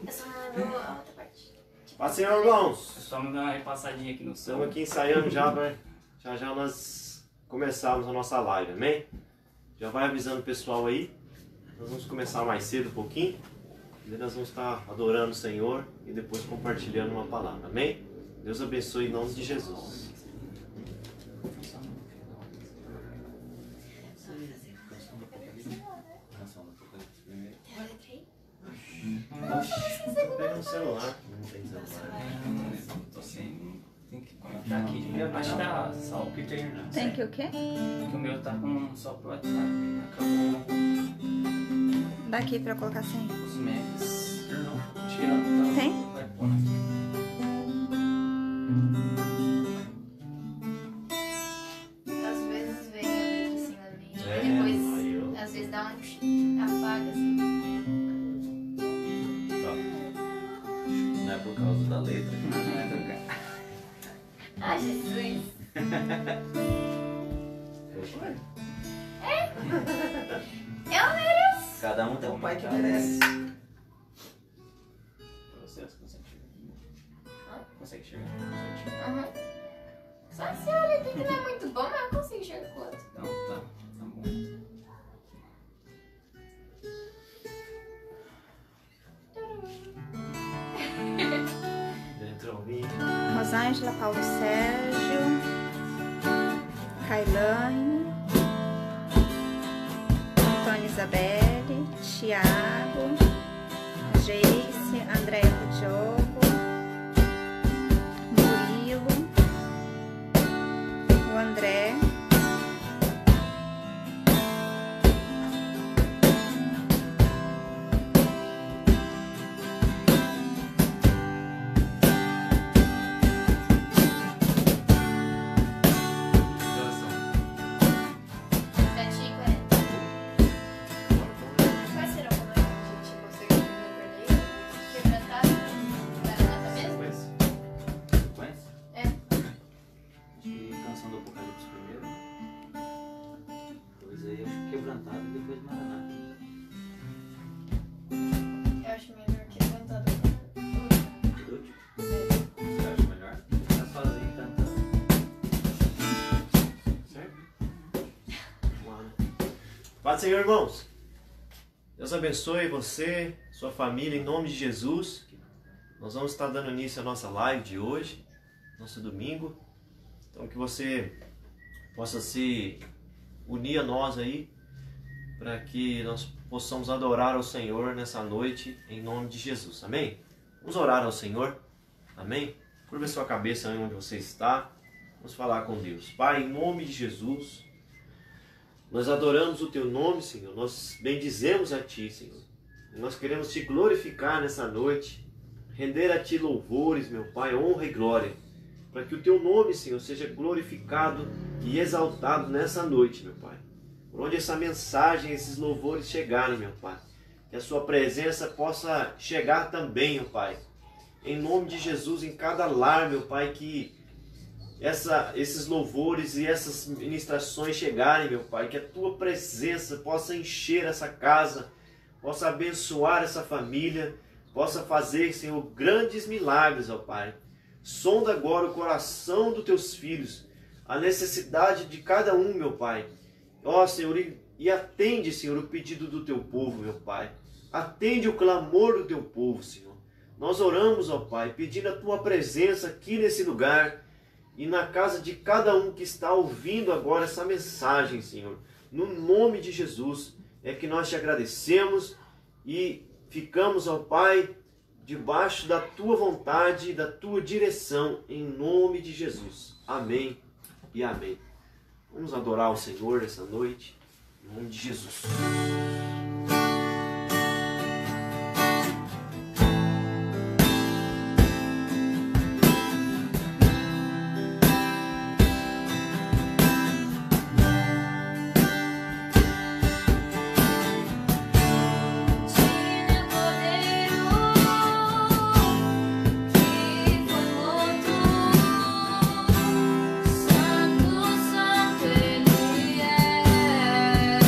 Eu só mando a outra parte. Paz, Senhor, irmãos. É só me dar uma repassadinha aqui no céu. Estamos aqui ensaiando já, já nós começarmos a nossa live, amém? Já vai avisando o pessoal aí. Nós vamos começar mais cedo um pouquinho. E nós vamos estar adorando o Senhor e depois compartilhando uma palavra, amém? Deus abençoe em nome de Jesus. Pega um celular, não tem celular. Tô sem. Tem que conectar aqui. Acho que tá só o Peter. Tem que o quê? Que o meu tá com só pro WhatsApp. Acabou Daqui pra colocar sem. os megas. Não, tirando. Tá. Tem? Vai pôr aqui. Às vezes vem a letra assim na minha. É, Depois, aí eu- às vezes dá um apaga assim. Não é por causa da letra. Não vai trocar. Ai, Jesus. Eu mereço. Cada um tem um pai que merece. Pra você consegue enxergar? Consegue enxergar? Consegue enxergar? Uhum. Só se olha aqui que não é muito bom, mas eu consigo enxergar com o outro. Então tá. Tá bom. Dentro ao vídeo. Rosângela, Paulo Sérgio, Kailane, Antônia Isabelle, Thiago, Geice, Andréia Diogo, Murilo, o André, Sete e 40. Quais serão como a gente conseguiu no cordeiro? Quebrantado? Maranata mesmo? Sequência? É. De Canção do Apocalipse primeiro. Depois aí acho que Quebrantado e depois Maranata. Eu acho melhor quebrantado. Por último. Você acha melhor? Tá sozinho cantando. Certo? Vamos lá, né? Paz, Senhor, irmãos. Deus abençoe você, sua família, em nome de Jesus. Nós vamos estar dando início à nossa live de hoje, nosso domingo. Então que você possa se unir a nós aí, para que nós possamos adorar ao Senhor nessa noite, em nome de Jesus. Amém? Vamos orar ao Senhor. Amém? Curva sua cabeça aí onde você está. Vamos falar com Deus. Pai, em nome de Jesus, nós adoramos o Teu nome, Senhor. Nós bendizemos a Ti, Senhor. E nós queremos Te glorificar nessa noite. Render a Ti louvores, meu Pai, honra e glória. Para que o Teu nome, Senhor, seja glorificado e exaltado nessa noite, meu Pai. Por onde essa mensagem, esses louvores chegarem, meu Pai. Que a Sua presença possa chegar também, meu Pai. Em nome de Jesus, em cada lar, meu Pai, que esses louvores e essas ministrações chegarem, meu Pai, que a Tua presença possa encher essa casa, possa abençoar essa família, possa fazer, Senhor, grandes milagres, ó Pai. Sonda agora o coração dos Teus filhos, a necessidade de cada um, meu Pai. Ó Senhor, e atende, Senhor, o pedido do Teu povo, meu Pai. Atende o clamor do Teu povo, Senhor. Nós oramos, ó Pai, pedindo a Tua presença aqui nesse lugar, e na casa de cada um que está ouvindo agora essa mensagem, Senhor. No nome de Jesus, é que nós Te agradecemos e ficamos, ó Pai, debaixo da Tua vontade e da Tua direção, em nome de Jesus. Amém e amém. Vamos adorar o Senhor essa noite, em nome de Jesus. Santo, Santo Ele é.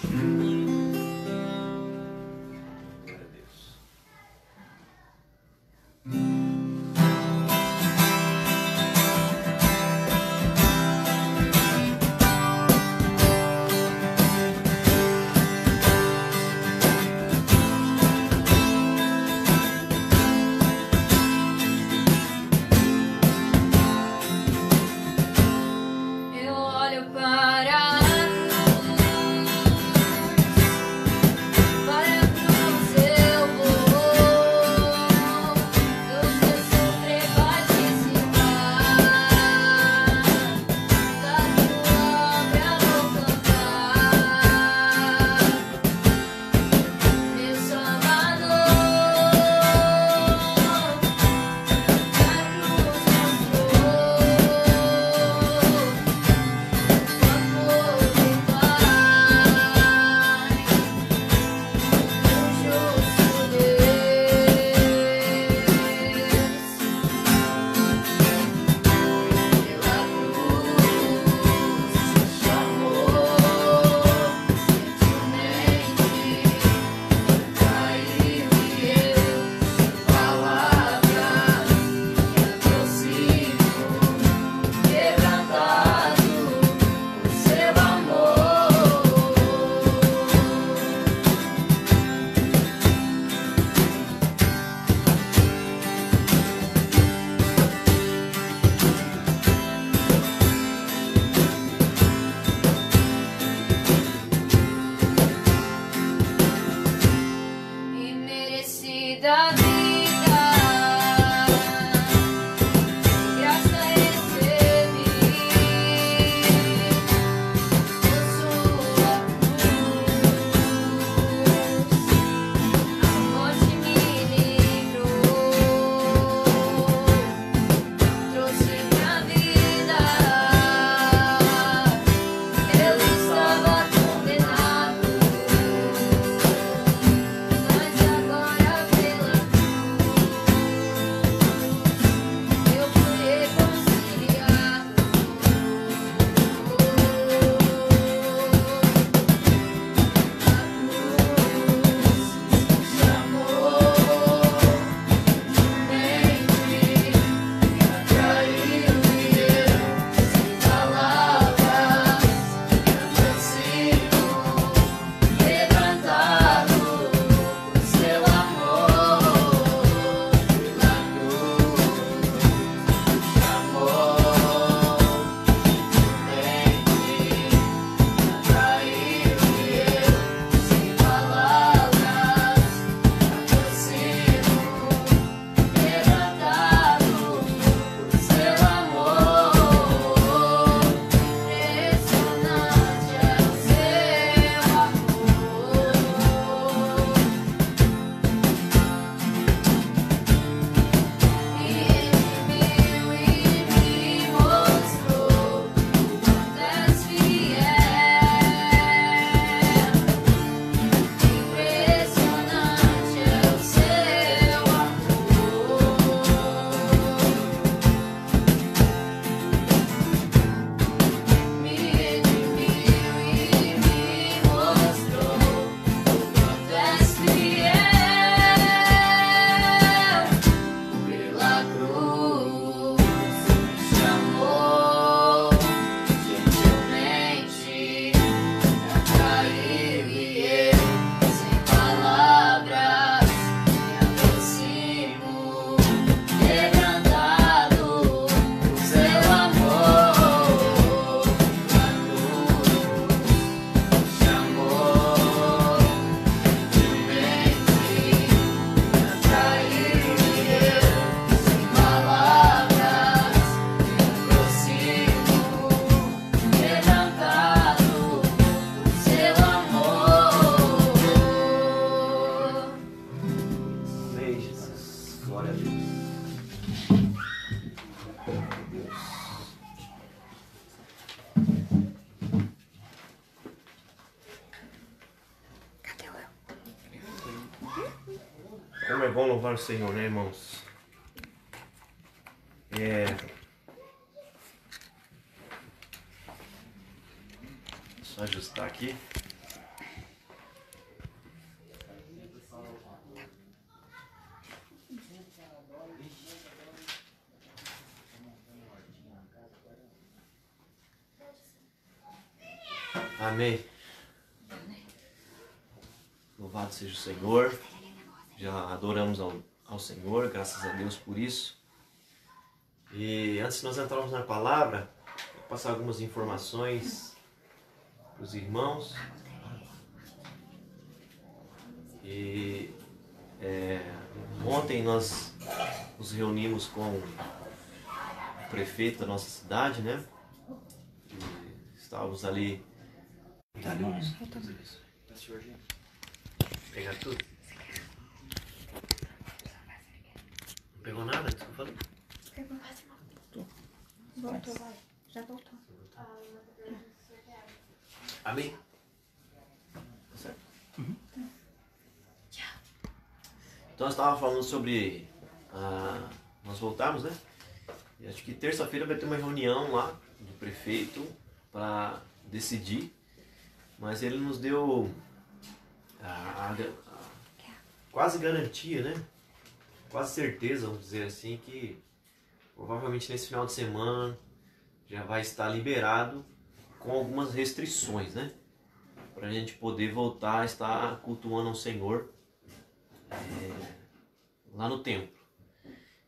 Eu olho para a cruz eu vou, eu sofrer participar, da tua obra vou cantar, meu Salvador, na cruz imerecida vida, graça recebi por sua cruz, a morte me livrou, trouxe minha vida, eu estava condenado. Mas agora pela cruz eu fui reconciliado. Como é bom louvar o Senhor, né, irmãos? Só ajustar aqui. Louvado seja o Senhor. Já adoramos ao Senhor, graças a Deus por isso. E antes de nós entrarmos na palavra, vou passar algumas informações para os irmãos. E ontem nós nos reunimos com o prefeito da nossa cidade, né? E estávamos ali. Pegar tudo? Não pegou nada disso que eu falei? Pegou. Voltou. Já voltou. Amém? Tá certo? Então nós estávamos falando sobre nós voltarmos, né? E acho que terça-feira vai ter uma reunião lá do prefeito para decidir, mas ele nos deu quase garantia, né? Quase certeza, vamos dizer assim, que provavelmente nesse final de semana já vai estar liberado com algumas restrições, né? Para a gente poder voltar a estar cultuando o Senhor lá no templo.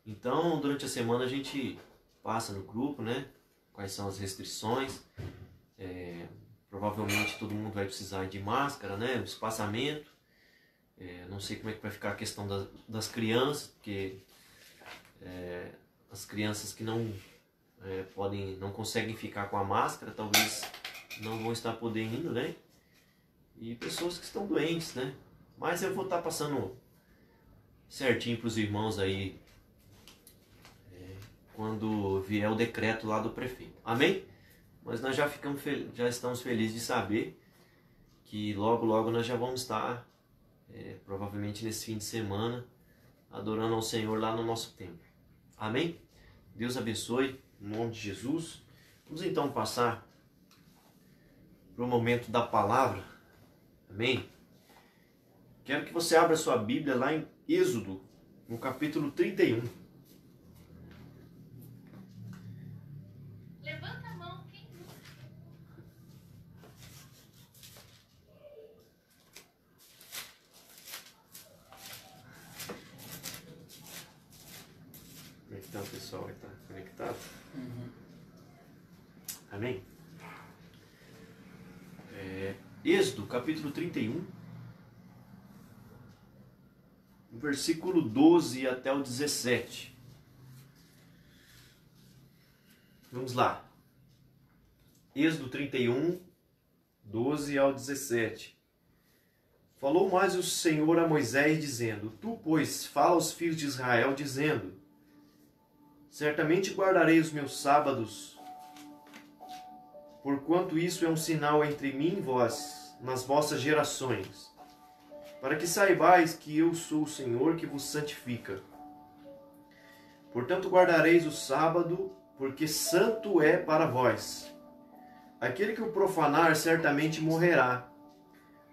Então, durante a semana a gente passa no grupo, né? Quais são as restrições. Provavelmente todo mundo vai precisar de máscara, né? Espaçamento. Não sei como é que vai ficar a questão das crianças, porque as crianças que não conseguem ficar com a máscara, talvez não vão estar podendo, né? E pessoas que estão doentes, né? Mas eu vou estar passando certinho para os irmãos aí quando vier o decreto lá do prefeito. Amém? Mas nós já estamos felizes de saber que logo nós já vamos estar provavelmente nesse fim de semana adorando ao Senhor lá no nosso templo. Amém? Deus abençoe, em nome de Jesus. Vamos então passar para o momento da palavra. Amém? Quero que você abra sua Bíblia lá em Êxodo, no capítulo 31. Levanta a mão, quem Como é que está o pessoal? Está conectado? Amém? Êxodo, capítulo 31, versículo 12 até o 17. Vamos lá. Êxodo 31, 12 ao 17. Falou mais o Senhor a Moisés, dizendo: Tu, pois, fala aos filhos de Israel, dizendo: Certamente guardarei os meus sábados, porquanto isso é um sinal entre mim e vós, nas vossas gerações, para que saibais que eu sou o Senhor que vos santifica. Portanto guardareis o sábado, porque santo é para vós. Aquele que o profanar certamente morrerá,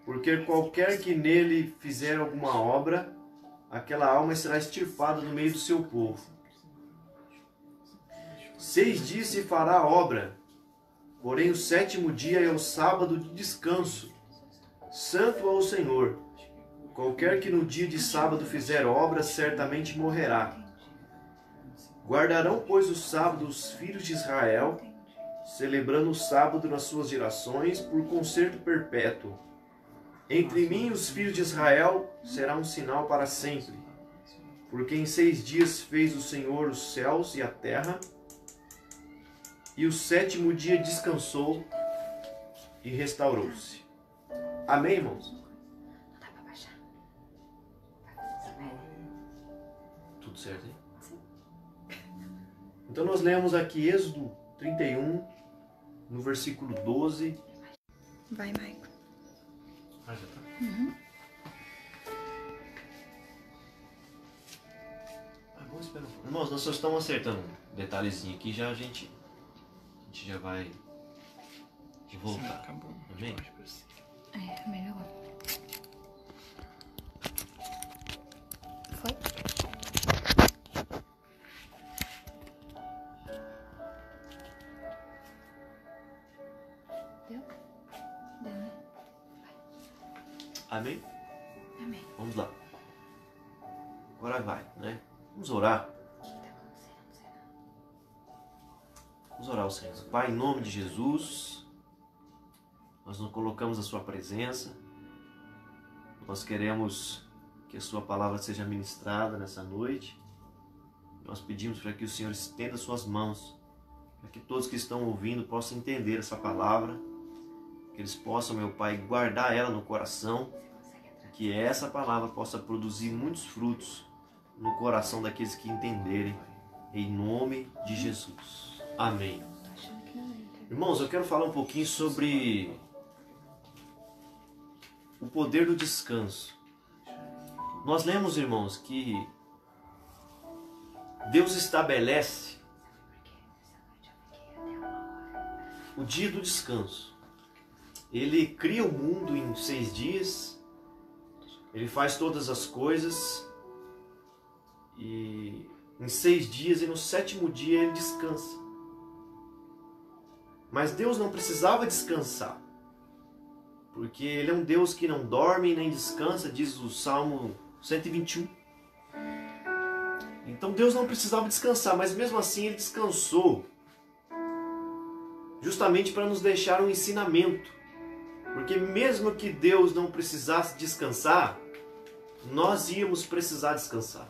porque qualquer que nele fizer alguma obra, aquela alma será extirpada do meio do seu povo. 6 dias se fará a obra, porém o 7º dia é o sábado de descanso, santo ao Senhor. Qualquer que no dia de sábado fizer obra, certamente morrerá. Guardarão, pois, o sábado os filhos de Israel, celebrando o sábado nas suas gerações, por concerto perpétuo. Entre mim e os filhos de Israel será um sinal para sempre. Porque em 6 dias fez o Senhor os céus e a terra, e o 7º dia descansou e restaurou-se. Amém, irmãos? Tudo certo, hein? Então nós lemos aqui Êxodo 31, no versículo 12. Vai, Maico. Já tá. Vamos esperar. Irmãos, nós só estamos acertando um detalhezinho aqui, já a gente já vai voltar. Acabou. Amém? É, melhor. Foi? Deu? Deu, né? Amém? Amém. Vamos lá. Agora vai, né? Vamos orar. Vamos orar ao Senhor. Pai, em nome de Jesus, nós nos colocamos à sua presença. Nós queremos que a sua palavra seja ministrada nessa noite. Nós pedimos para que o Senhor estenda suas mãos, para que todos que estão ouvindo possam entender essa palavra, que eles possam, meu Pai, guardar ela no coração, que essa palavra possa produzir muitos frutos no coração daqueles que entenderem, em nome de Jesus. Amém. Irmãos, eu quero falar um pouquinho sobre o poder do descanso. Nós lemos, irmãos, que Deus estabelece o dia do descanso. Ele cria o mundo em 6 dias, Ele faz todas as coisas e em 6 dias e no 7º dia Ele descansa. Mas Deus não precisava descansar, porque Ele é um Deus que não dorme nem descansa, diz o Salmo 121. Então Deus não precisava descansar, mas mesmo assim Ele descansou, justamente para nos deixar um ensinamento. Porque mesmo que Deus não precisasse descansar, nós íamos precisar descansar.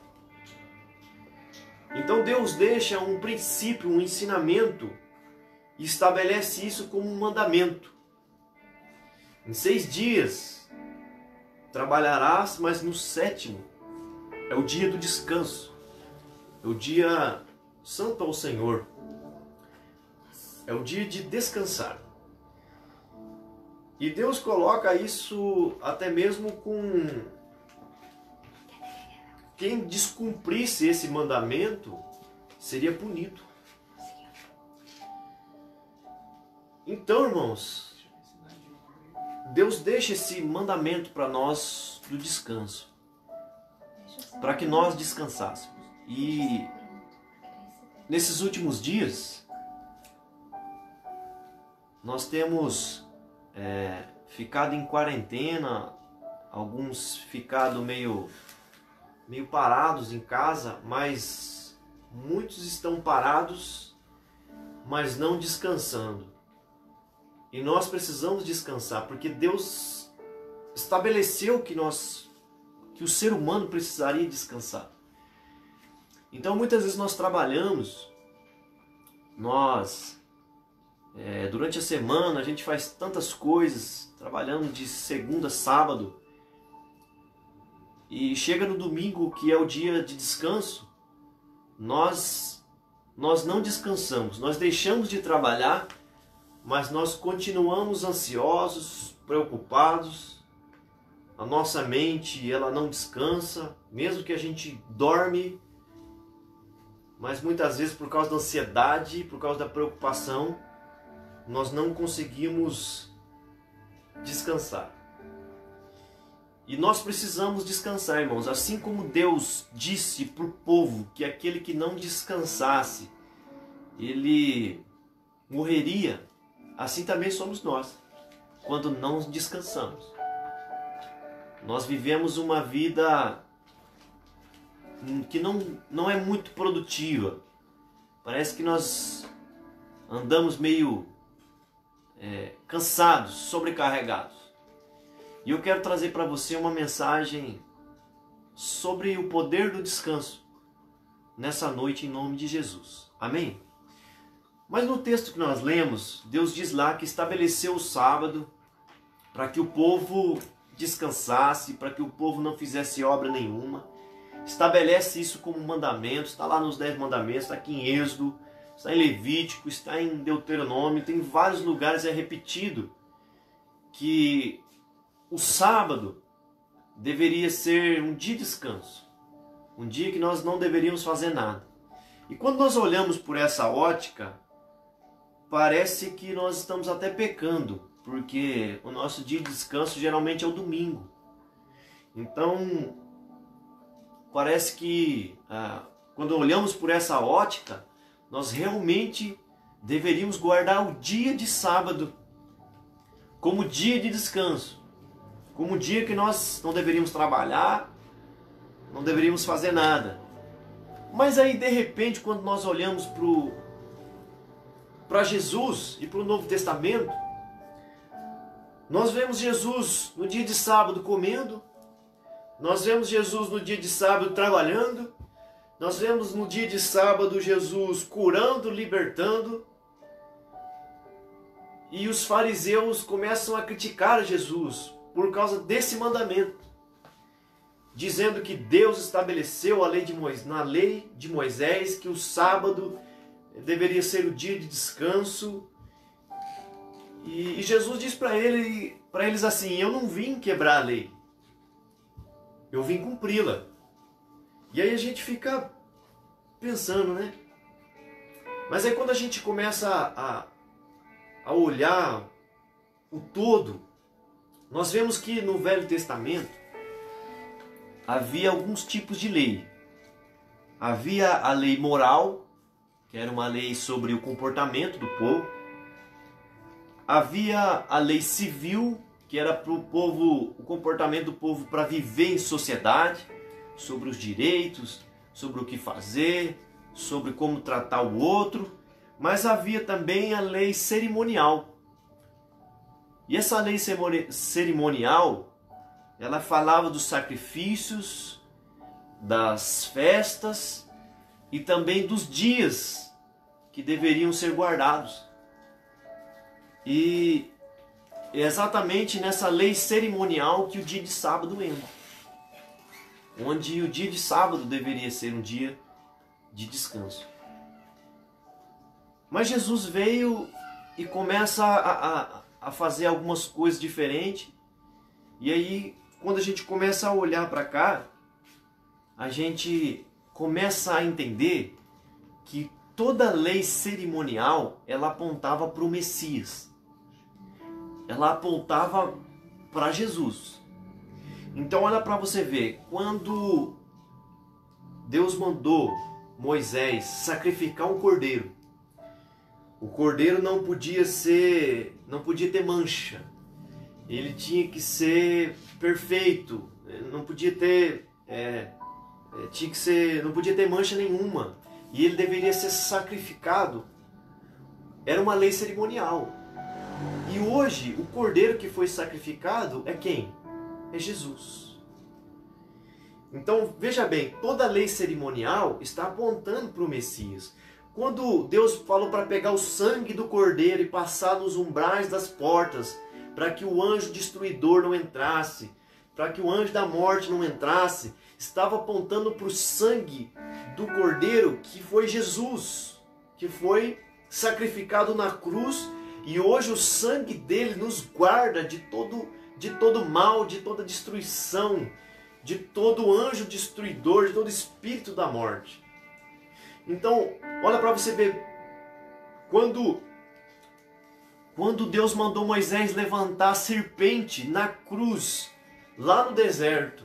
Então Deus deixa um princípio, um ensinamento, e estabelece isso como um mandamento. Em 6 dias trabalharás, mas no 7º é o dia do descanso. É o dia santo ao Senhor. É o dia de descansar. E Deus coloca isso até mesmo com quem descumprisse esse mandamento seria punido. Então, irmãos, Deus deixa esse mandamento para nós do descanso, para que nós descansássemos. E nesses últimos dias, nós temos ficado em quarentena, alguns ficado meio parados em casa, mas muitos estão parados, mas não descansando. E nós precisamos descansar, porque Deus estabeleceu que o ser humano precisaria descansar. Então muitas vezes nós trabalhamos, durante a semana a gente faz tantas coisas, trabalhando de segunda a sábado, e chega no domingo, que é o dia de descanso, nós não descansamos, nós deixamos de trabalhar, mas nós continuamos ansiosos, preocupados. A nossa mente, ela não descansa, mesmo que a gente dorme, mas muitas vezes por causa da ansiedade, por causa da preocupação, nós não conseguimos descansar. E nós precisamos descansar, irmãos, assim como Deus disse para o povo que aquele que não descansasse, ele morreria. Assim também somos nós, quando não descansamos. Nós vivemos uma vida que não é muito produtiva. Parece que nós andamos meio cansados, sobrecarregados. E eu quero trazer para você uma mensagem sobre o poder do descanso nessa noite, em nome de Jesus. Amém? Mas no texto que nós lemos, Deus diz lá que estabeleceu o sábado para que o povo descansasse, para que o povo não fizesse obra nenhuma. Estabelece isso como mandamento, está lá nos 10 mandamentos, está aqui em Êxodo, está em Levítico, está em Deuteronômio, tem vários lugares, é repetido que o sábado deveria ser um dia de descanso, um dia que nós não deveríamos fazer nada. E quando nós olhamos por essa ótica, parece que nós estamos até pecando, porque o nosso dia de descanso geralmente é o domingo. Então, parece que quando olhamos por essa ótica, nós realmente deveríamos guardar o dia de sábado como dia de descanso. como um dia que nós não deveríamos trabalhar, não deveríamos fazer nada. Mas aí, de repente, quando nós olhamos para Jesus e para o Novo Testamento, nós vemos Jesus no dia de sábado comendo, nós vemos Jesus no dia de sábado trabalhando, nós vemos no dia de sábado Jesus curando, libertando, e os fariseus começam a criticar Jesus por causa desse mandamento, dizendo que Deus estabeleceu na lei de Moisés que o sábado deveria ser o dia de descanso. E Jesus diz para eles assim: eu não vim quebrar a lei, eu vim cumpri-la. E aí a gente fica pensando, né? Mas aí quando a gente começa a olhar o todo, nós vemos que no Velho Testamento havia alguns tipos de lei. Havia a lei moral, que era uma lei sobre o comportamento do povo. Havia a lei civil, que era para o povo, o comportamento do povo para viver em sociedade, sobre os direitos, sobre o que fazer, sobre como tratar o outro. Mas havia também a lei cerimonial. E essa lei cerimonial, ela falava dos sacrifícios, das festas e também dos dias que deveriam ser guardados. E é exatamente nessa lei cerimonial que o dia de sábado entra, onde o dia de sábado deveria ser um dia de descanso. Mas Jesus veio e começa a fazer algumas coisas diferentes. E aí, quando a gente começa a olhar para cá, a gente começa a entender que toda lei cerimonial, ela apontava para o Messias. Ela apontava para Jesus. Então olha para você ver, quando Deus mandou Moisés sacrificar um cordeiro, o cordeiro não podia ter mancha. Ele tinha que ser perfeito, não podia ter não podia ter mancha nenhuma. E ele deveria ser sacrificado. Era uma lei cerimonial. E hoje, o cordeiro que foi sacrificado é quem? É Jesus. Então, veja bem, toda a lei cerimonial está apontando para o Messias. Quando Deus falou para pegar o sangue do cordeiro e passar nos umbrais das portas, para que o anjo destruidor não entrasse, para que o anjo da morte não entrasse, estava apontando para o sangue do cordeiro, que foi Jesus, que foi sacrificado na cruz. E hoje o sangue dele nos guarda de todo mal, de toda destruição, de todo anjo destruidor, de todo espírito da morte. Então, olha para você ver, quando Deus mandou Moisés levantar a serpente na cruz, lá no deserto,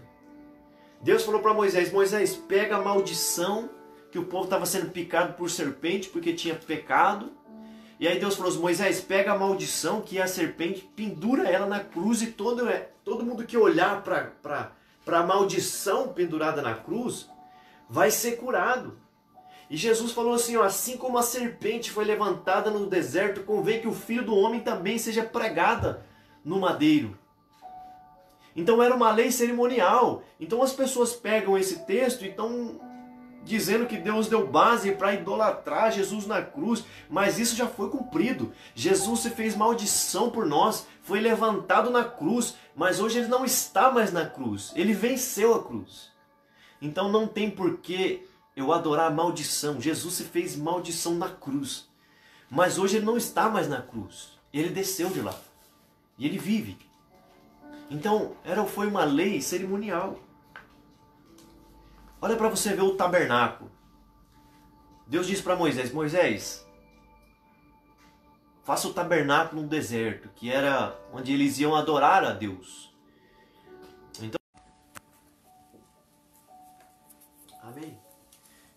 Deus falou para Moisés: Moisés, pega a maldição, que o povo estava sendo picado por serpente porque tinha pecado. E aí Deus falou assim: Moisés, pega a maldição, que é a serpente, pendura ela na cruz, e todo mundo que olhar para a maldição pendurada na cruz vai ser curado. E Jesus falou assim: ó, assim como a serpente foi levantada no deserto, convém que o Filho do Homem também seja pregada no madeiro. Então era uma lei cerimonial. Então as pessoas pegam esse texto e estão dizendo que Deus deu base para idolatrar Jesus na cruz, mas isso já foi cumprido. Jesus se fez maldição por nós, foi levantado na cruz, mas hoje ele não está mais na cruz, ele venceu a cruz. Então não tem por que eu adorar a maldição. Jesus se fez maldição na cruz, mas hoje ele não está mais na cruz, ele desceu de lá e ele vive. Então foi uma lei cerimonial. Olha para você ver o tabernáculo. Deus disse para Moisés: Moisés, faça o tabernáculo no deserto, que era onde eles iam adorar a Deus. Então, amém?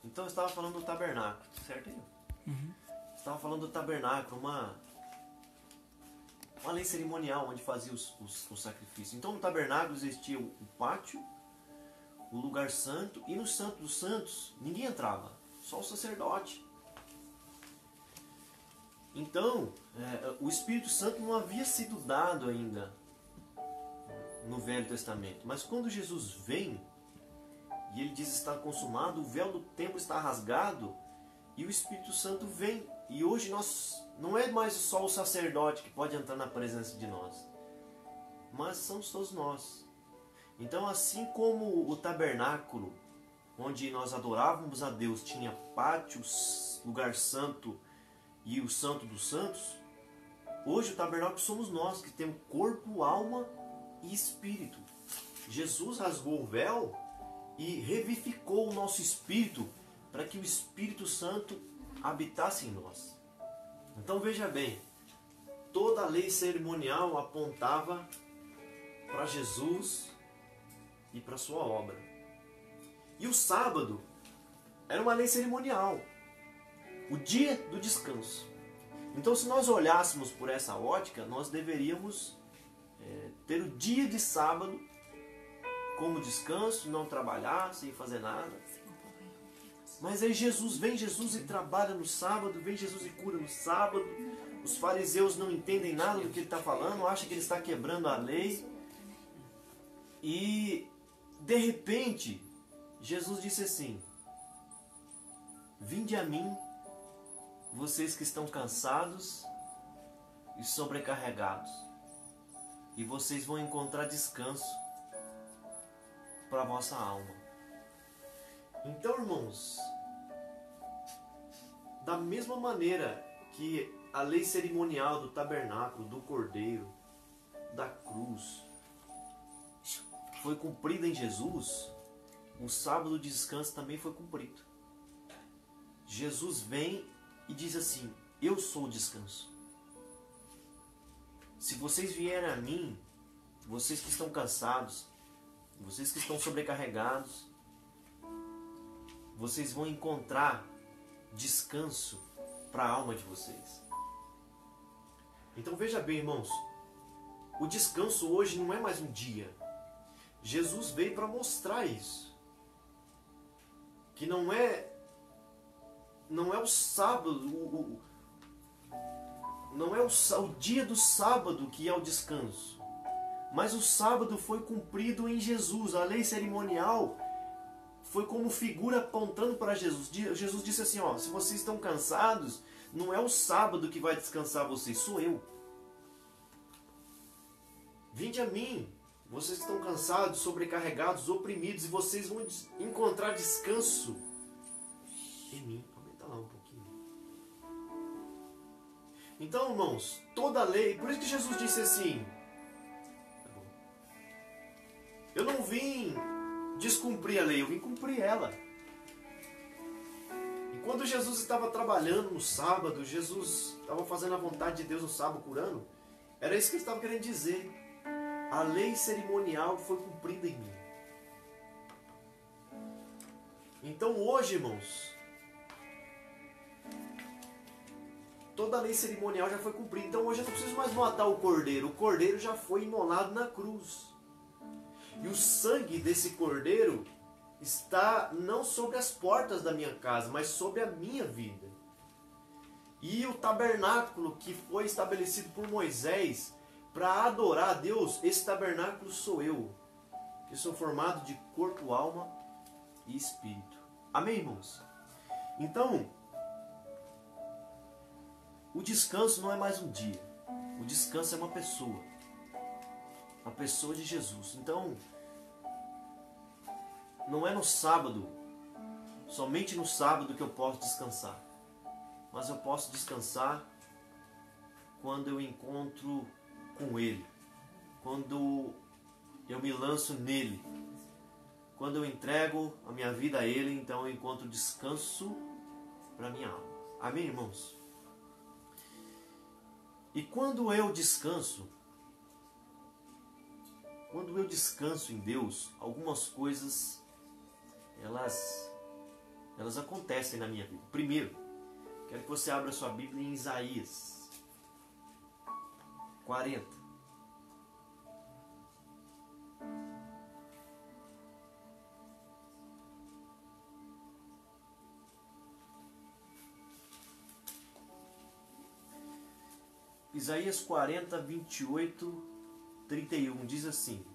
Então eu estava falando do tabernáculo, certo? Estava falando do tabernáculo, uma lei cerimonial onde fazia os sacrifícios. Então no tabernáculo existia o pátio, o lugar santo, e no Santo dos Santos ninguém entrava, só o sacerdote. Então o Espírito Santo não havia sido dado ainda no Velho Testamento, mas quando Jesus vem e ele diz está consumado, o véu do templo está rasgado e o Espírito Santo vem. E hoje nós não é mais só o sacerdote que pode entrar na presença de nós, mas somos todos nós. Então, assim como o tabernáculo, onde nós adorávamos a Deus, tinha pátio, lugar santo e o Santo dos Santos, hoje o tabernáculo somos nós, que temos corpo, alma e espírito. Jesus rasgou o véu e revivificou o nosso espírito para que o Espírito Santo habitasse em nós. Então veja bem, toda a lei cerimonial apontava para Jesus e para sua obra. E o sábado era uma lei cerimonial, o dia do descanso. Então se nós olhássemos por essa ótica, nós deveríamos ter o dia de sábado como descanso, não trabalhar, sem fazer nada. Mas aí Jesus vem, Jesus e trabalha no sábado, vem Jesus e cura no sábado. Os fariseus não entendem nada do que ele está falando, acham que ele está quebrando a lei. E de repente, Jesus disse assim: vinde a mim, vocês que estão cansados e sobrecarregados, e vocês vão encontrar descanso para a vossa alma. Então, irmãos, da mesma maneira que a lei cerimonial do tabernáculo, do cordeiro, da cruz, foi cumprida em Jesus, o sábado de descanso também foi cumprido. Jesus vem e diz assim: eu sou o descanso. Se vocês vierem a mim, vocês que estão cansados, vocês que estão sobrecarregados, vocês vão encontrar descanso para a alma de vocês. Então veja bem, irmãos, o descanso hoje não é mais um dia. Jesus veio para mostrar isso. Que não é o sábado, não é o dia do sábado que é o descanso. Mas o sábado foi cumprido em Jesus. A lei cerimonial foi como figura apontando para Jesus. Jesus disse assim, ó, se vocês estão cansados, não é o sábado que vai descansar vocês, sou eu. Vinde a mim, vocês que estão cansados, sobrecarregados, oprimidos, e vocês vão encontrar descanso em mim. Aumenta lá um pouquinho. Então, irmãos, toda a lei, por isso que Jesus disse assim, eu não vim descumprir a lei, eu vim cumprir ela. E quando Jesus estava trabalhando no sábado, Jesus estava fazendo a vontade de Deus no sábado, curando, era isso que ele estava querendo dizer. A lei cerimonial foi cumprida em mim. Então hoje, irmãos, toda a lei cerimonial já foi cumprida. Então hoje eu não preciso mais matar o cordeiro. O cordeiro já foi imolado na cruz. E o sangue desse cordeiro está não sobre as portas da minha casa, mas sobre a minha vida. E o tabernáculo que foi estabelecido por Moisés para adorar a Deus, esse tabernáculo sou eu, que sou formado de corpo, alma e espírito. Amém, irmãos? Então, o descanso não é mais um dia. O descanso é uma pessoa. A pessoa de Jesus. Então, não é no sábado, somente no sábado que eu posso descansar. Mas eu posso descansar quando eu encontro com Ele. Quando eu me lanço nele. Quando eu entrego a minha vida a Ele, então eu encontro descanso para a minha alma. Amém, irmãos? E quando eu descanso em Deus, algumas coisas elas acontecem na minha vida. Primeiro, quero que você abra sua Bíblia em Isaías 40. Isaías 40, 28, 31 diz assim: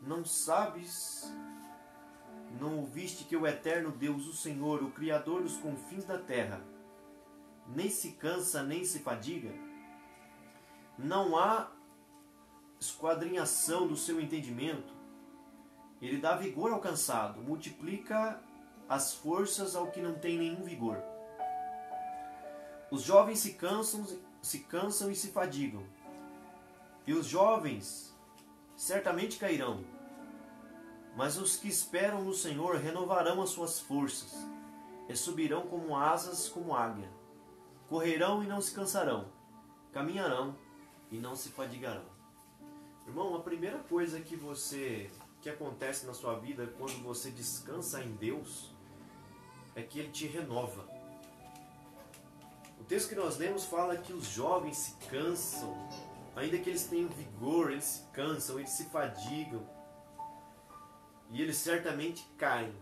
Não sabes, não ouviste que o eterno Deus, o Senhor, o Criador dos confins da terra, nem se cansa, nem se fadiga? Não há esquadrinhação do seu entendimento. Ele dá vigor ao cansado, multiplica as forças ao que não tem nenhum vigor. Os jovens se cansam e se fadigam, e os jovens certamente cairão. Mas os que esperam no Senhor renovarão as suas forças, e subirão como asas como águia. Correrão e não se cansarão, caminharão e não se fadigarão. Irmão, a primeira coisa que acontece na sua vida quando você descansa em Deus é que Ele te renova. O texto que nós lemos fala que os jovens se cansam, ainda que eles tenham vigor, eles se cansam, eles se fadigam e eles certamente caem.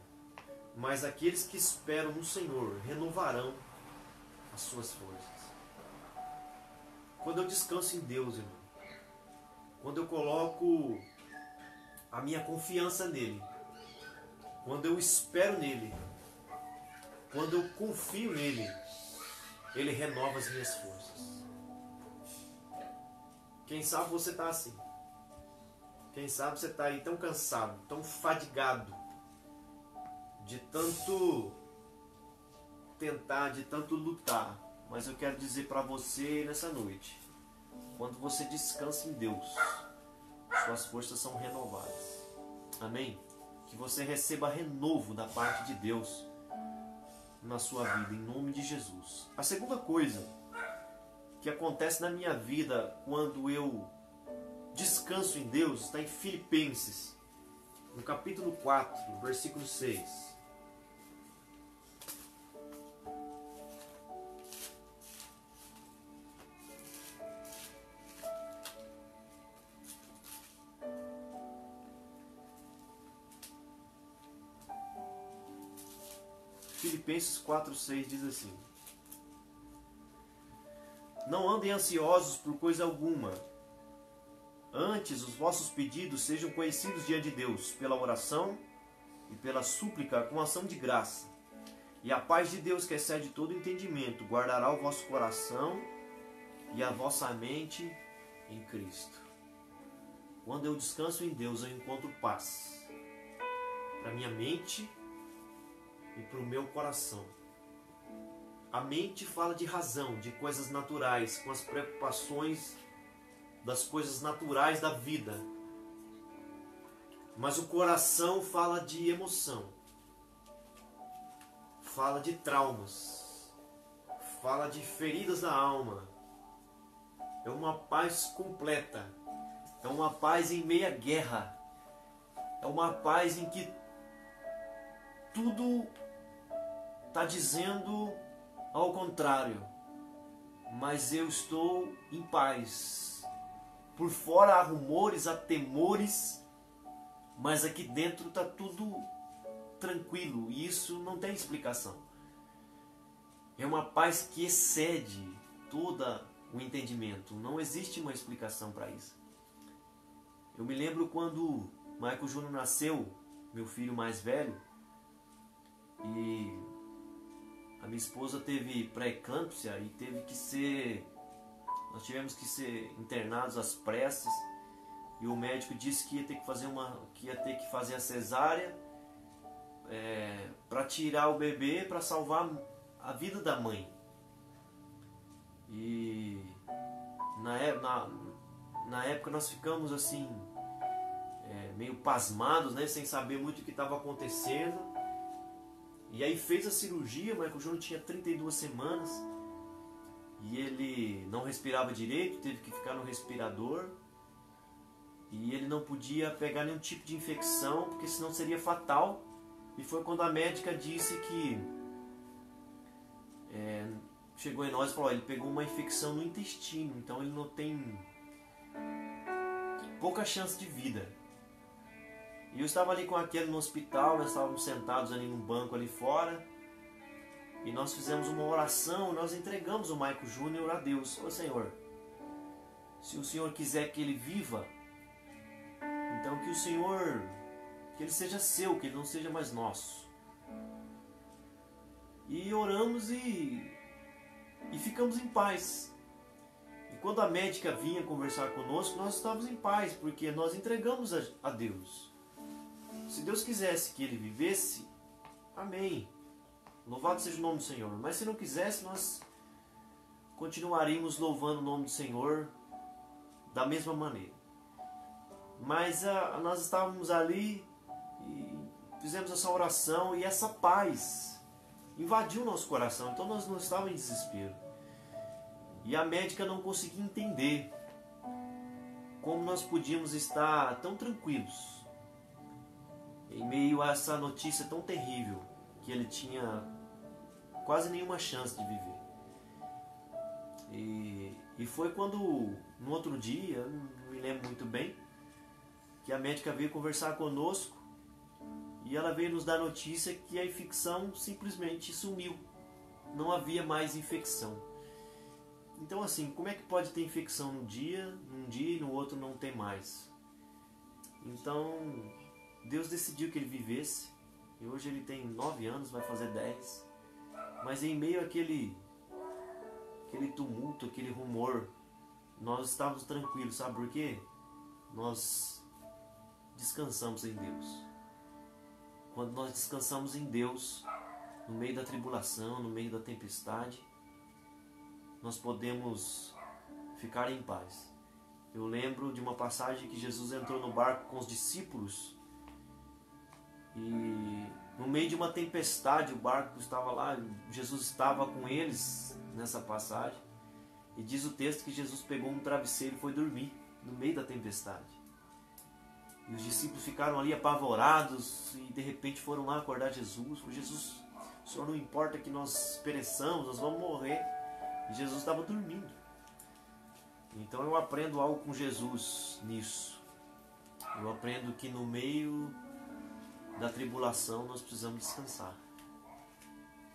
Mas aqueles que esperam no Senhor renovarão as suas forças. Quando eu descanso em Deus, irmão, quando eu coloco a minha confiança nele, quando eu espero nele, quando eu confio nele, Ele renova as minhas forças. Quem sabe você está assim. Quem sabe você está aí tão cansado, tão fadigado, de tanto tentar, de tanto lutar. Mas eu quero dizer para você nessa noite, quando você descansa em Deus, suas forças são renovadas. Amém? Que você receba renovo da parte de Deus na sua vida, em nome de Jesus. A segunda coisa que acontece na minha vida quando eu descanso em Deus está em Filipenses, no capítulo 4, versículo 6. Filipenses 4,6 diz assim: Não andem ansiosos por coisa alguma. Antes, os vossos pedidos sejam conhecidos diante de Deus, pela oração e pela súplica com ação de graça. E a paz de Deus, que excede todo entendimento, guardará o vosso coração e a vossa mente em Cristo. Quando eu descanso em Deus, eu encontro paz para minha mente e para o meu coração. A mente fala de razão, de coisas naturais, com as preocupações das coisas naturais da vida. Mas o coração fala de emoção, fala de traumas, fala de feridas da alma. É uma paz completa, é uma paz em meia guerra, é uma paz em que tudo está dizendo ao contrário, mas eu estou em paz. Por fora há rumores, há temores, mas aqui dentro está tudo tranquilo, e isso não tem explicação. É uma paz que excede todo o entendimento, não existe uma explicação para isso. Eu me lembro quando Michael Júnior nasceu, meu filho mais velho, e a minha esposa teve pré-eclâmpsia e nós tivemos que ser internados às pressas, e o médico disse que ia ter que fazer a cesárea para tirar o bebê, para salvar a vida da mãe. E na época nós ficamos assim meio pasmados, né, sem saber muito o que estava acontecendo. E aí fez a cirurgia. Michael Júnior tinha 32 semanas e ele não respirava direito, teve que ficar no respirador, e ele não podia pegar nenhum tipo de infecção, porque senão seria fatal. E foi quando a médica disse que chegou em nós e falou: ele pegou uma infecção no intestino, então ele não tem pouca chance de vida. E eu estava ali com aquele no hospital, nós estávamos sentados ali num banco ali fora, e nós fizemos uma oração, nós entregamos o Maico Júnior a Deus. Ô Senhor, se o Senhor quiser que ele viva, então que o Senhor, que ele seja seu, que ele não seja mais nosso. E oramos e ficamos em paz. E quando a médica vinha conversar conosco, nós estávamos em paz, porque nós entregamos a Deus. Se Deus quisesse que ele vivesse, amém. Louvado seja o nome do Senhor. Mas se não quisesse, nós continuaríamos louvando o nome do Senhor da mesma maneira. Mas nós estávamos ali e fizemos essa oração e essa paz invadiu o nosso coração. Então nós não estávamos em desespero. E a médica não conseguia entender como nós podíamos estar tão tranquilos em meio a essa notícia tão terrível, que ele tinha quase nenhuma chance de viver. E foi quando, no outro dia, eu não me lembro muito bem, que a médica veio conversar conosco e ela veio nos dar notícia que a infecção simplesmente sumiu. Não havia mais infecção. Então assim, como é que pode ter infecção num dia e no outro não tem mais? Então Deus decidiu que ele vivesse, e hoje ele tem 9 anos, vai fazer 10. Mas em meio àquele tumulto, aquele rumor, nós estávamos tranquilos, sabe por quê? Nós descansamos em Deus. Quando nós descansamos em Deus, no meio da tribulação, no meio da tempestade, nós podemos ficar em paz. Eu lembro de uma passagem que Jesus entrou no barco com os discípulos e no meio de uma tempestade o barco estava lá, Jesus estava com eles nessa passagem, e diz o texto que Jesus pegou um travesseiro e foi dormir no meio da tempestade. E os discípulos ficaram ali apavorados e de repente foram lá acordar Jesus. Falou: Jesus, o Senhor não importa que nós pereçamos, nós vamos morrer. E Jesus estava dormindo. Então eu aprendo algo com Jesus nisso. Eu aprendo que no meio da tribulação nós precisamos descansar,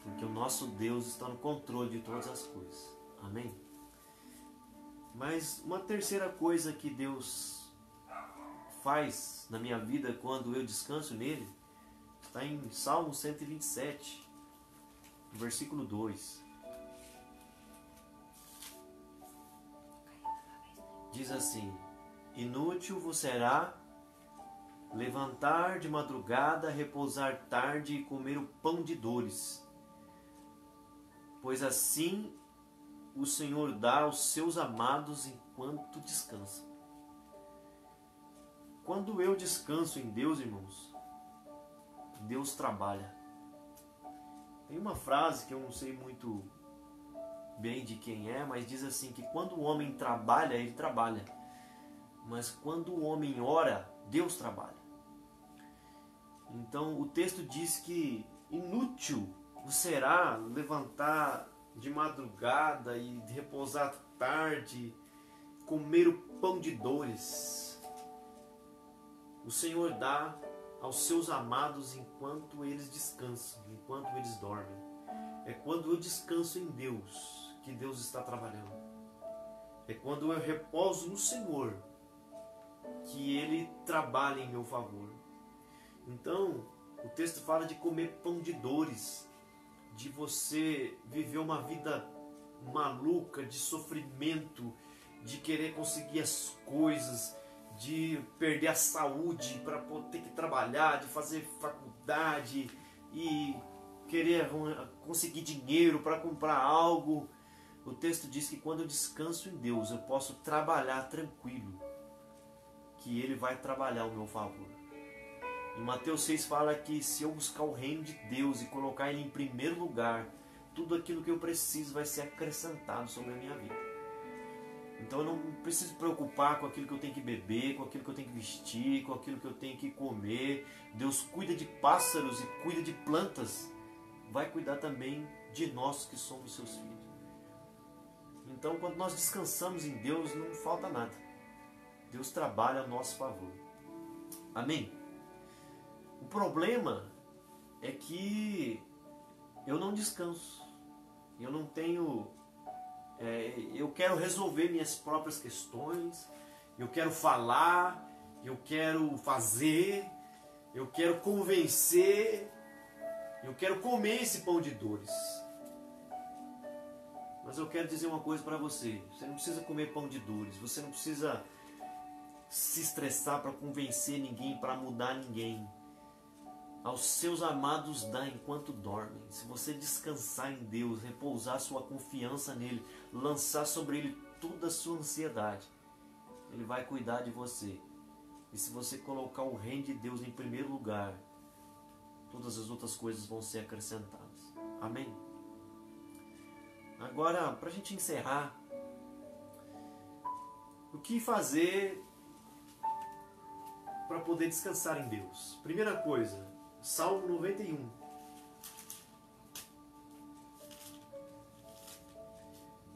porque o nosso Deus está no controle de todas as coisas. Amém? Mas uma terceira coisa que Deus faz na minha vida quando eu descanso nele está em Salmo 127, versículo 2. Diz assim: inútil vos será levantar de madrugada, repousar tarde e comer o pão de dores, pois assim o Senhor dá aos seus amados enquanto descansa. Quando eu descanso em Deus, irmãos, Deus trabalha. Tem uma frase que eu não sei muito bem de quem é, mas diz assim, que quando o homem trabalha, ele trabalha, mas quando o homem ora, Deus trabalha. Então o texto diz que inútil será levantar de madrugada e repousar tarde, comer o pão de dores. O Senhor dá aos seus amados enquanto eles descansam, enquanto eles dormem. É quando eu descanso em Deus que Deus está trabalhando. É quando eu repouso no Senhor que Ele trabalha em meu favor. Então, o texto fala de comer pão de dores, de você viver uma vida maluca, de sofrimento, de querer conseguir as coisas, de perder a saúde para ter que trabalhar, de fazer faculdade e querer conseguir dinheiro para comprar algo. O texto diz que quando eu descanso em Deus, eu posso trabalhar tranquilo, que Ele vai trabalhar ao meu favor. Em Mateus 6 fala que se eu buscar o reino de Deus e colocar Ele em primeiro lugar, tudo aquilo que eu preciso vai ser acrescentado sobre a minha vida. Então eu não preciso me preocupar com aquilo que eu tenho que beber, com aquilo que eu tenho que vestir, com aquilo que eu tenho que comer. Deus cuida de pássaros e cuida de plantas. Vai cuidar também de nós que somos seus filhos. Então quando nós descansamos em Deus, não falta nada. Deus trabalha a nosso favor. Amém? O problema é que eu não descanso. Eu não tenho... eu quero resolver minhas próprias questões. Eu quero falar. Eu quero fazer. Eu quero convencer. Eu quero comer esse pão de dores. Mas eu quero dizer uma coisa para você. Você não precisa comer pão de dores. Você não precisa se estressar para convencer ninguém, para mudar ninguém. Aos seus amados dá enquanto dormem. Se você descansar em Deus, repousar sua confiança nele, lançar sobre ele toda a sua ansiedade, ele vai cuidar de você. E se você colocar o reino de Deus em primeiro lugar, todas as outras coisas vão ser acrescentadas. Amém? Agora, para a gente encerrar, o que fazer para poder descansar em Deus? Primeira coisa, Salmo 91.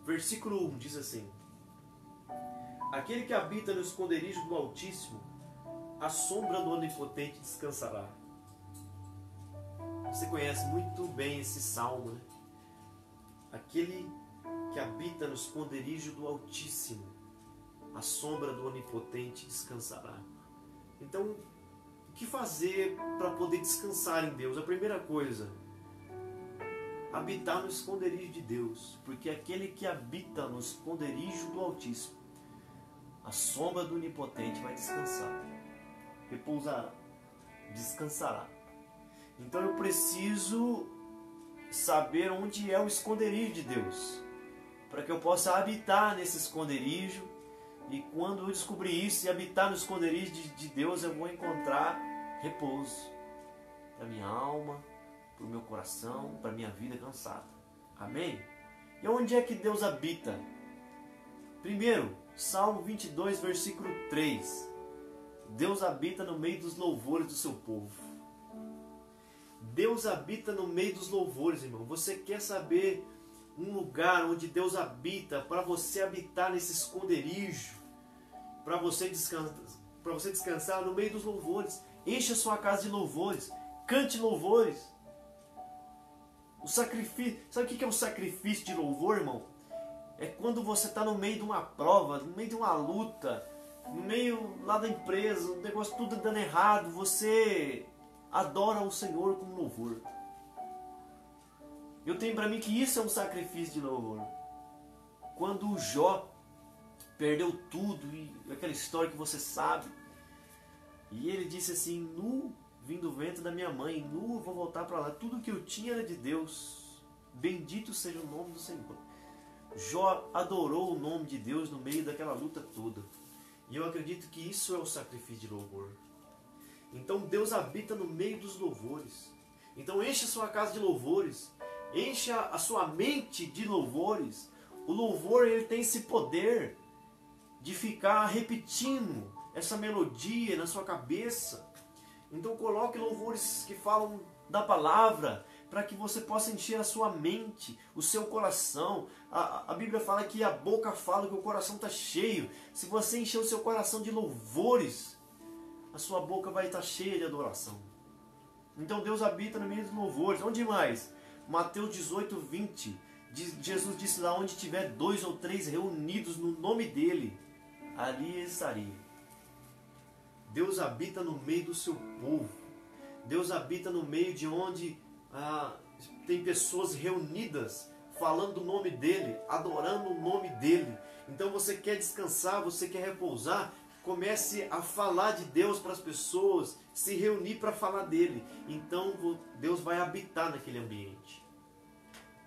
Versículo 1 diz assim: aquele que habita no esconderijo do Altíssimo, à sombra do Onipotente descansará. Você conhece muito bem esse salmo, né? Aquele que habita no esconderijo do Altíssimo, à sombra do Onipotente descansará. Então, o que fazer para poder descansar em Deus? A primeira coisa, habitar no esconderijo de Deus, porque aquele que habita no esconderijo do Altíssimo, à sombra do Onipotente, vai descansar, repousará, descansará. Então eu preciso saber onde é o esconderijo de Deus, para que eu possa habitar nesse esconderijo. E quando eu descobrir isso e habitar no esconderijo de Deus, eu vou encontrar repouso para minha alma, para o meu coração, para a minha vida cansada. Amém? E onde é que Deus habita? Primeiro, Salmo 22, versículo 3. Deus habita no meio dos louvores do seu povo. Deus habita no meio dos louvores, irmão. Você quer saber um lugar onde Deus habita, para você habitar nesse esconderijo, para você descansar no meio dos louvores? Encha a sua casa de louvores, cante louvores. O sacrifício, sabe o que é um sacrifício de louvor, irmão? É quando você está no meio de uma prova, no meio de uma luta, no meio lá da empresa, o negócio tudo dando errado, você adora o Senhor com louvor. Eu tenho para mim que isso é um sacrifício de louvor. Quando o Jó perdeu tudo, e aquela história que você sabe, e ele disse assim: nu vim do ventre da minha mãe, nu vou voltar para lá, tudo que eu tinha era de Deus, bendito seja o nome do Senhor. Jó adorou o nome de Deus no meio daquela luta toda, e eu acredito que isso é o sacrifício de louvor. Então Deus habita no meio dos louvores. Então encha a sua casa de louvores, encha a sua mente de louvores. O louvor, ele tem esse poder de ficar repetindo essa melodia na sua cabeça. Então coloque louvores que falam da palavra, para que você possa encher a sua mente, o seu coração. A Bíblia fala que a boca fala que o coração está cheio. Se você encher o seu coração de louvores, a sua boca vai estar cheia de adoração. Então Deus habita no meio dos louvores. Onde mais? Mateus 18, 20. Jesus disse lá: onde tiver 2 ou 3 reunidos no nome dele, ali ele estaria. Deus habita no meio do seu povo. Deus habita no meio de onde tem pessoas reunidas, falando o nome dele, adorando o nome dele. Então você quer descansar, você quer repousar, comece a falar de Deus para as pessoas, se reunir para falar dele. Então Deus vai habitar naquele ambiente.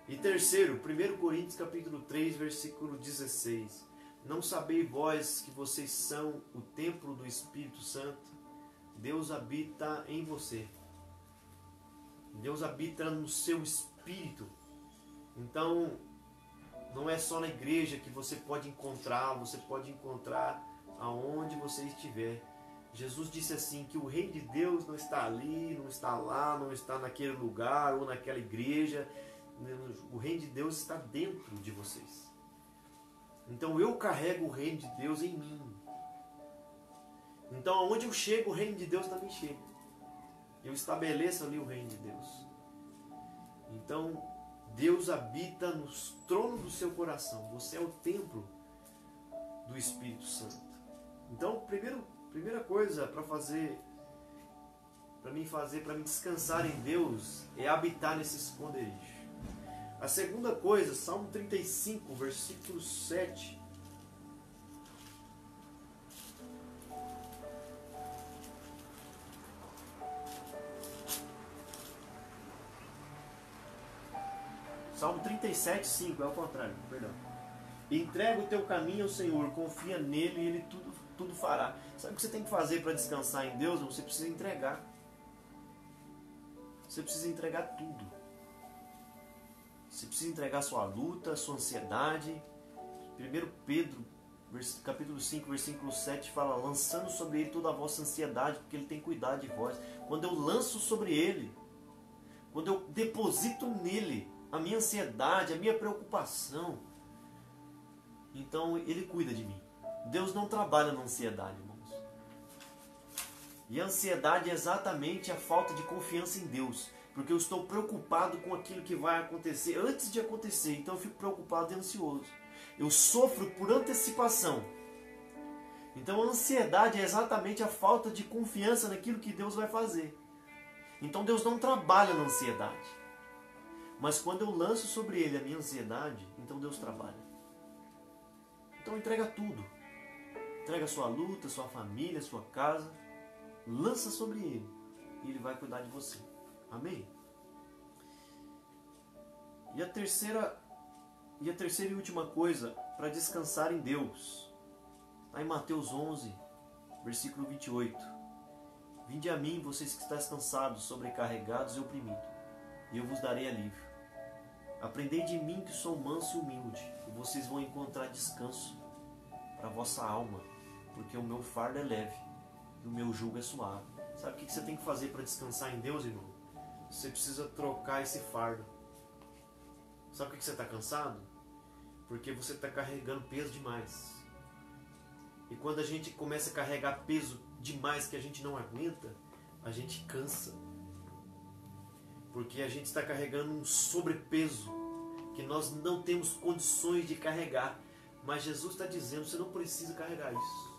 E terceiro, 1 Coríntios capítulo 3, versículo 16. Não sabeis vós que vocês são o templo do Espírito Santo? Deus habita em você. Deus habita no seu espírito. Então, não é só na igreja que você pode encontrar, você pode encontrar aonde você estiver. Jesus disse assim, que o reino de Deus não está ali, não está lá, não está naquele lugar ou naquela igreja. O reino de Deus está dentro de vocês. Então eu carrego o reino de Deus em mim. Então, onde eu chego, o reino de Deus também chega. Eu estabeleço ali o reino de Deus. Então, Deus habita no trono do seu coração. Você é o templo do Espírito Santo. Então, primeira coisa para mim descansar em Deus, é habitar nesse esconderijo. A segunda coisa, Salmo 35, versículo 7. Salmo 37, 5, é o contrário, perdão. Entrega o teu caminho ao Senhor, confia nele e ele tudo fará. Sabe o que você tem que fazer para descansar em Deus? Você precisa entregar. Você precisa entregar tudo. Você precisa entregar sua luta, sua ansiedade. 1 Pedro, capítulo 5, versículo 7, fala: lançando sobre ele toda a vossa ansiedade, porque ele tem cuidado de vós. Quando eu lanço sobre ele, quando eu deposito nele a minha ansiedade, a minha preocupação, então ele cuida de mim. Deus não trabalha na ansiedade, irmãos. E a ansiedade é exatamente a falta de confiança em Deus. Porque eu estou preocupado com aquilo que vai acontecer antes de acontecer. Então eu fico preocupado e ansioso. Eu sofro por antecipação. Então a ansiedade é exatamente a falta de confiança naquilo que Deus vai fazer. Então Deus não trabalha na ansiedade. Mas quando eu lanço sobre ele a minha ansiedade, então Deus trabalha. Então entrega tudo. Entrega a sua luta, sua família, sua casa. Lança sobre ele. E ele vai cuidar de você. Amém? E a terceira e última coisa para descansar em Deus. Está em Mateus 11, versículo 28. Vinde a mim, vocês que estáis cansados, sobrecarregados e oprimidos, e eu vos darei alívio. Aprendei de mim, que sou manso e humilde, e vocês vão encontrar descanso para a vossa alma, porque o meu fardo é leve e o meu jugo é suave. Sabe o que você tem que fazer para descansar em Deus, irmão? Você precisa trocar esse fardo. Sabe por que você está cansado? Porque você está carregando peso demais. E quando a gente começa a carregar peso demais que a gente não aguenta, a gente cansa. Porque a gente está carregando um sobrepeso que nós não temos condições de carregar. Mas Jesus está dizendo, você não precisa carregar isso.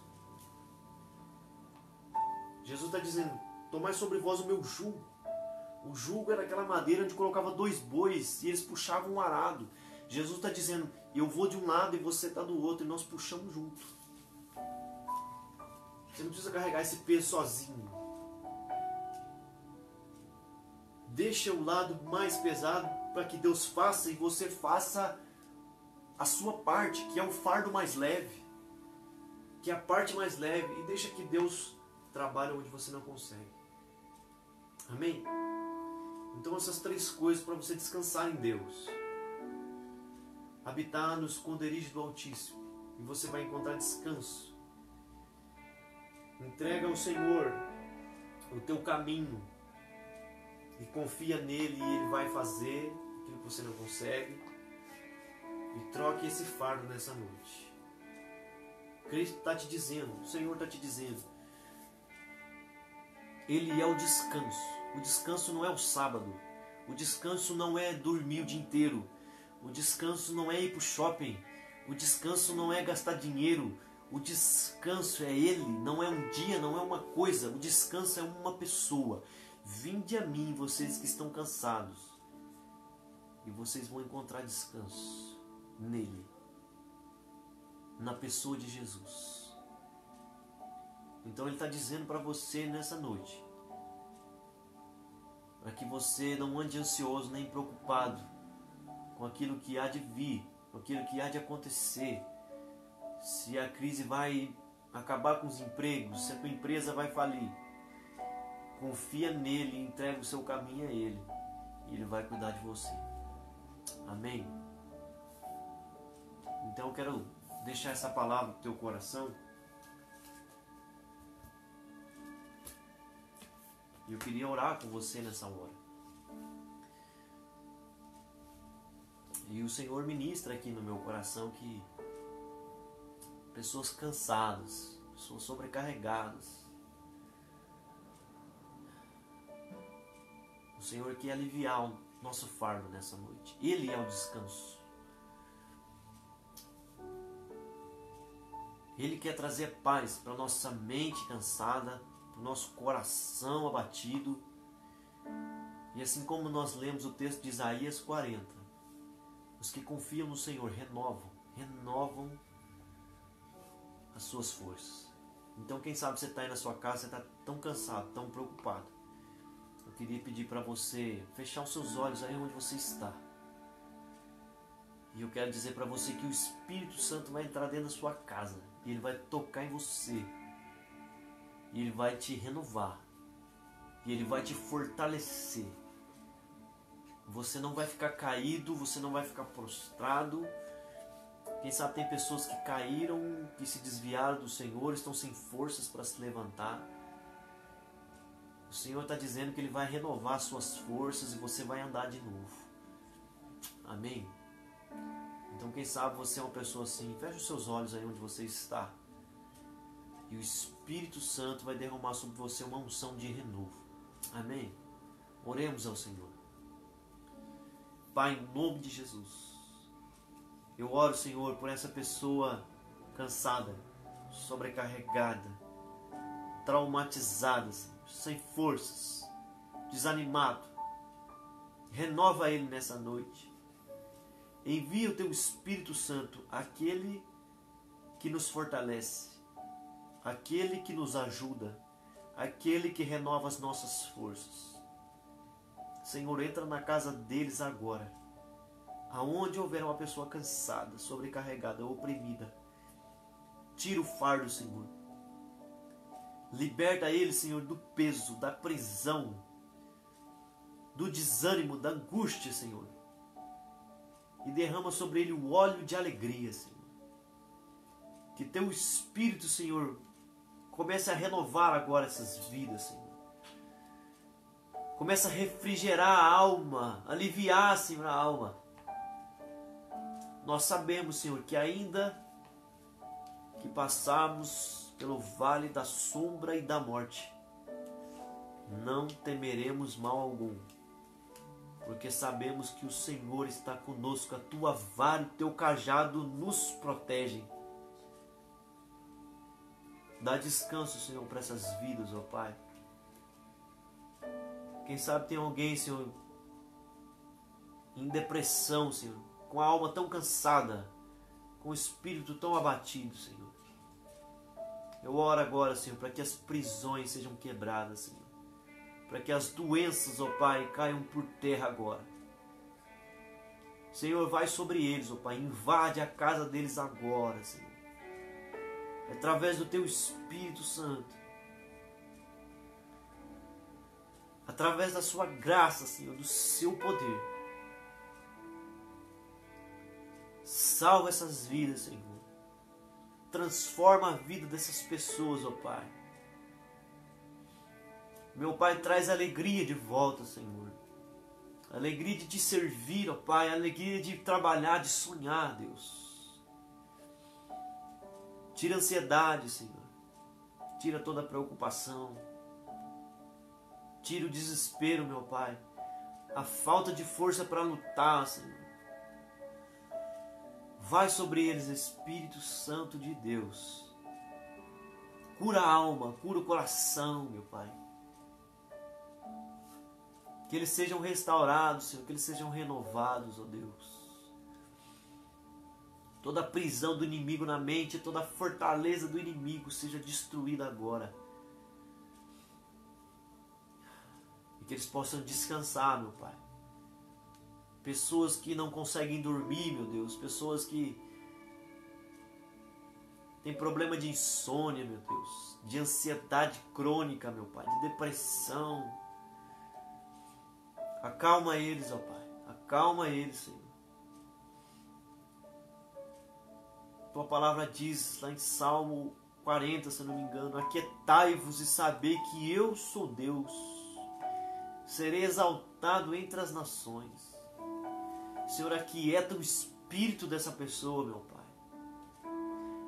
Jesus está dizendo, tomai sobre vós o meu jugo. O jugo era aquela madeira onde colocava 2 bois e eles puxavam um arado. Jesus está dizendo, eu vou de um lado e você está do outro, e nós puxamos junto. Você não precisa carregar esse peso sozinho. Deixa o lado mais pesado para que Deus faça e você faça a sua parte, que é o fardo mais leve, que é a parte mais leve, e deixa que Deus trabalhe onde você não consegue. Amém? Então essas 3 coisas para você descansar em Deus. Habitar no esconderijo do Altíssimo, e você vai encontrar descanso. Entrega ao Senhor o teu caminho e confia nele, e ele vai fazer aquilo que você não consegue. E troque esse fardo nessa noite. Cristo está te dizendo, o Senhor está te dizendo, ele é o descanso. O descanso não é o sábado. O descanso não é dormir o dia inteiro. O descanso não é ir para o shopping. O descanso não é gastar dinheiro. O descanso é Ele, não é um dia, não é uma coisa. O descanso é uma pessoa. Vinde a mim, vocês que estão cansados, e vocês vão encontrar descanso nele, na pessoa de Jesus. Então Ele está dizendo para você nessa noite, para que você não ande ansioso nem preocupado com aquilo que há de vir, com aquilo que há de acontecer. Se a crise vai acabar com os empregos, se a tua empresa vai falir, confia nele e entrega o seu caminho a ele, e ele vai cuidar de você. Amém? Então eu quero deixar essa palavra no teu coração. E eu queria orar com você nessa hora. E o Senhor ministra aqui no meu coração que pessoas cansadas, pessoas sobrecarregadas. O Senhor quer aliviar o nosso fardo nessa noite. Ele é o descanso. Ele quer trazer paz para nossa mente cansada, para o nosso coração abatido. E assim como nós lemos o texto de Isaías 40, os que confiam no Senhor renovam as suas forças. Então quem sabe você está aí na sua casa, você está tão cansado, tão preocupado. Eu queria pedir para você fechar os seus olhos aí onde você está. E eu quero dizer para você que o Espírito Santo vai entrar dentro da sua casa. E Ele vai tocar em você. E Ele vai te renovar. E Ele vai te fortalecer. Você não vai ficar caído, você não vai ficar prostrado. Quem sabe tem pessoas que caíram, que se desviaram do Senhor, estão sem forças para se levantar. O Senhor está dizendo que Ele vai renovar suas forças e você vai andar de novo. Amém? Então quem sabe você é uma pessoa assim, feche os seus olhos aí onde você está. E o Espírito Santo vai derramar sobre você uma unção de renovo. Amém? Oremos ao Senhor. Pai, em nome de Jesus, eu oro, Senhor, por essa pessoa cansada, sobrecarregada, traumatizada, sem forças, desanimado. Renova ele nessa noite. Envia o Teu Espírito Santo, aquele que nos fortalece, aquele que nos ajuda, aquele que renova as nossas forças. Senhor, entra na casa deles agora. Aonde houver uma pessoa cansada, sobrecarregada, oprimida, tira o fardo, Senhor. Liberta ele, Senhor, do peso, da prisão, do desânimo, da angústia, Senhor. E derrama sobre ele o óleo de alegria, Senhor. Que Teu Espírito, Senhor, comece a renovar agora essas vidas, Senhor. Comece a refrigerar a alma, aliviar, Senhor, a alma. Nós sabemos, Senhor, que ainda que passarmos pelo vale da sombra e da morte, não temeremos mal algum, porque sabemos que o Senhor está conosco, a Tua vara e o Teu cajado nos protegem. Dá descanso, Senhor, para essas vidas, ó Pai. Quem sabe tem alguém, Senhor, em depressão, Senhor, com a alma tão cansada, com o espírito tão abatido, Senhor. Eu oro agora, Senhor, para que as prisões sejam quebradas, Senhor. Para que as doenças, ó Pai, caiam por terra agora. Senhor, vai sobre eles, ó Pai, invade a casa deles agora, Senhor. Através do Teu Espírito Santo. Através da Sua graça, Senhor, do Seu poder. Salva essas vidas, Senhor. Transforma a vida dessas pessoas, ó Pai. Meu Pai, traz alegria de volta, Senhor. Alegria de Te servir, ó Pai. Alegria de trabalhar, de sonhar, Deus. Tira a ansiedade, Senhor. Tira toda a preocupação. Tira o desespero, meu Pai. A falta de força para lutar, Senhor. Vai sobre eles, Espírito Santo de Deus. Cura a alma, cura o coração, meu Pai. Que eles sejam restaurados, Senhor. Que eles sejam renovados, ó Deus. Toda a prisão do inimigo na mente, toda a fortaleza do inimigo seja destruída agora. E que eles possam descansar, meu Pai. Pessoas que não conseguem dormir, meu Deus. Pessoas que têm problema de insônia, meu Deus. De ansiedade crônica, meu Pai. De depressão. Acalma eles, ó Pai. Acalma eles, Senhor. Tua palavra diz lá em Salmo 40, se eu não me engano: aquietai-vos e sabei que eu sou Deus. Serei exaltado entre as nações. Senhor, aquieta o espírito dessa pessoa, meu Pai.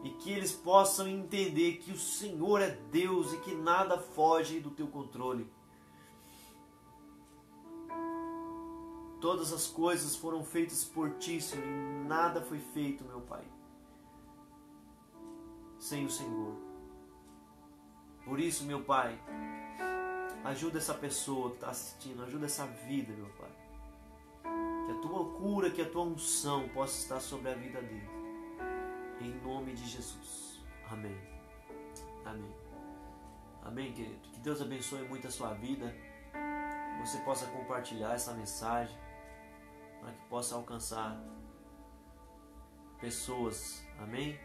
e que eles possam entender que o Senhor é Deus e que nada foge do teu controle. Todas as coisas foram feitas por ti, Senhor, e nada foi feito, meu Pai, sem o Senhor. Por isso, meu Pai, ajuda essa pessoa que está assistindo, ajuda essa vida, meu Pai. Que a tua cura, que a tua unção possa estar sobre a vida dele. Em nome de Jesus. Amém. Amém. Amém, querido. Que Deus abençoe muito a sua vida. Que você possa compartilhar essa mensagem para que possa alcançar pessoas. Amém.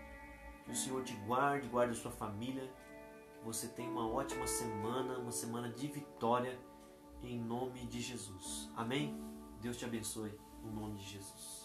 Que o Senhor te guarde, guarde a sua família. Que você tenha uma ótima semana, uma semana de vitória, em nome de Jesus. Amém? Deus te abençoe, no nome de Jesus.